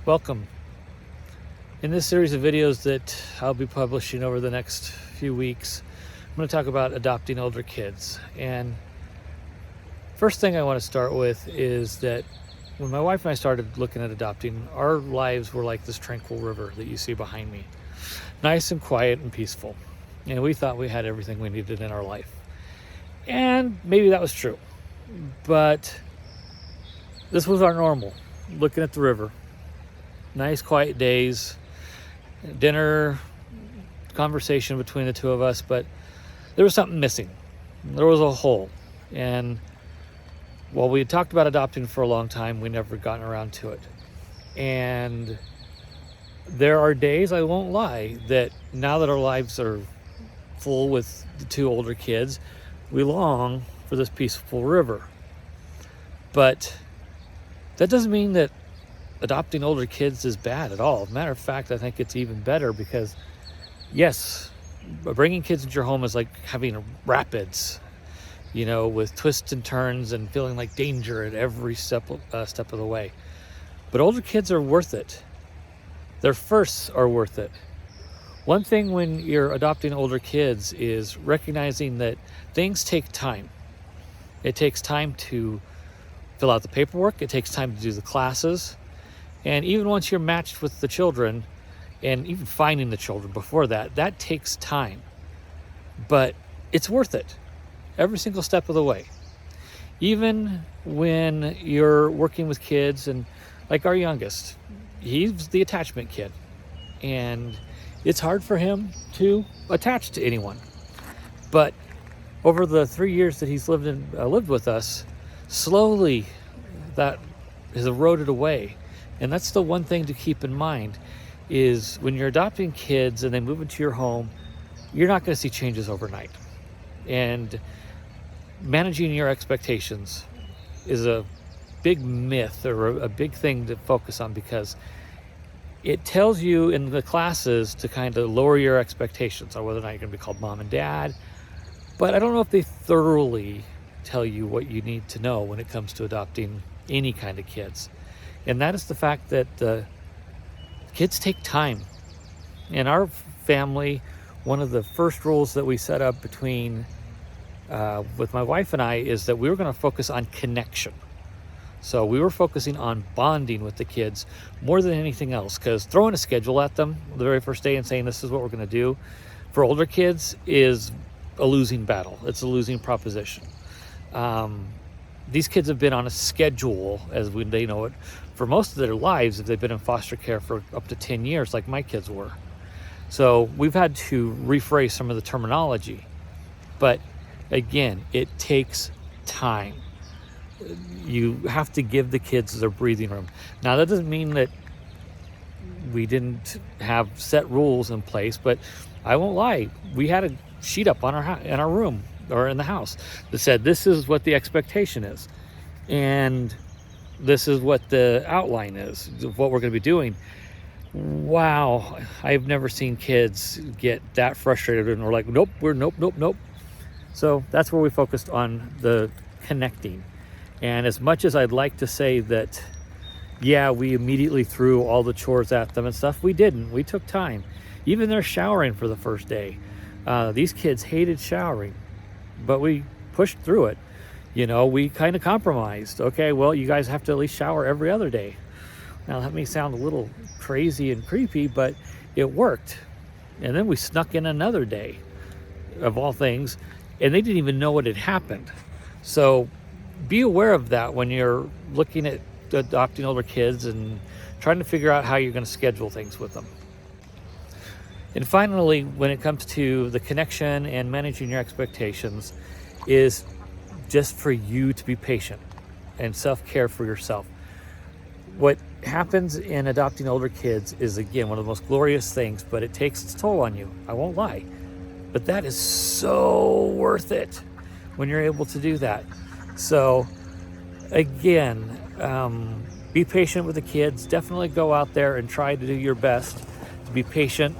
Welcome. In this series of videos that I'll be publishing over the next few weeks, I'm going to talk about adopting older kids. And first thing I want to start with is that when my wife and I started looking at adopting, our lives were like this tranquil river that you see behind me. Nice and quiet and peaceful. And we thought we had everything we needed in our life. And maybe that was true. But this was our normal, looking at the river. Nice quiet days, dinner, conversation between the two of us, but there was something missing. There was a hole. And while we had talked about adopting for a long time, we never gotten around to it. And there are days, I won't lie, that now that our lives are full with the two older kids, we long for this peaceful river. But that doesn't mean that adopting older kids is bad at all. As a matter of fact, I think it's even better because, yes, bringing kids into your home is like having rapids, with twists and turns and feeling like danger at every step of the way. But older kids are worth it. Their firsts are worth it. One thing when you're adopting older kids is recognizing that things take time. It takes time to fill out the paperwork. It takes time to do the classes. And even once you're matched with the children, and even finding the children before that, that takes time. But it's worth it every single step of the way. Even when you're working with kids, and like our youngest, he's the attachment kid. And it's hard for him to attach to anyone. But over the 3 years that he's lived with us, slowly that has eroded away. And that's the one thing to keep in mind is when you're adopting kids and they move into your home, you're not going to see changes overnight. And managing your expectations is a big myth or a big thing to focus on, because it tells you in the classes to kind of lower your expectations on whether or not you're going to be called mom and dad. But I don't know if they thoroughly tell you what you need to know when it comes to adopting any kind of kids. And that is the fact that kids take time. In our family, one of the first rules that we set up with my wife and I is that we were going to focus on connection. So we were focusing on bonding with the kids more than anything else, because throwing a schedule at them the very first day and saying this is what we're going to do for older kids is a losing battle. It's a losing proposition. These kids have been on a schedule, as they know it, for most of their lives if they've been in foster care for up to 10 years like my kids were. So we've had to rephrase some of the terminology. But again, it takes time. You have to give the kids their breathing room. Now, that doesn't mean that we didn't have set rules in place, but I won't lie. We had a sheet up on in our room or in the house that said, this is what the expectation is. And this is what the outline is of what we're going to be doing. Wow. I've never seen kids get that frustrated and we're like, nope. So that's where we focused on the connecting. And as much as I'd like to say that, yeah, we immediately threw all the chores at them and stuff, we didn't. We took time. Even their showering for the first day. These kids hated showering, but we pushed through it. We kind of compromised. Okay, well, you guys have to at least shower every other day. Now, that may sound a little crazy and creepy, but it worked. And then we snuck in another day, of all things, and they didn't even know what had happened. So be aware of that when you're looking at adopting older kids and trying to figure out how you're going to schedule things with them. And finally, when it comes to the connection and managing your expectations, is just for you to be patient and self-care for yourself. What happens in adopting older kids is, again, one of the most glorious things, but it takes its toll on you. I won't lie. But that is so worth it when you're able to do that. So, again, be patient with the kids. Definitely go out there and try to do your best to be patient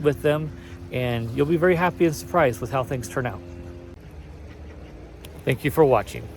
with them, and you'll be very happy and surprised with how things turn out. Thank you for watching.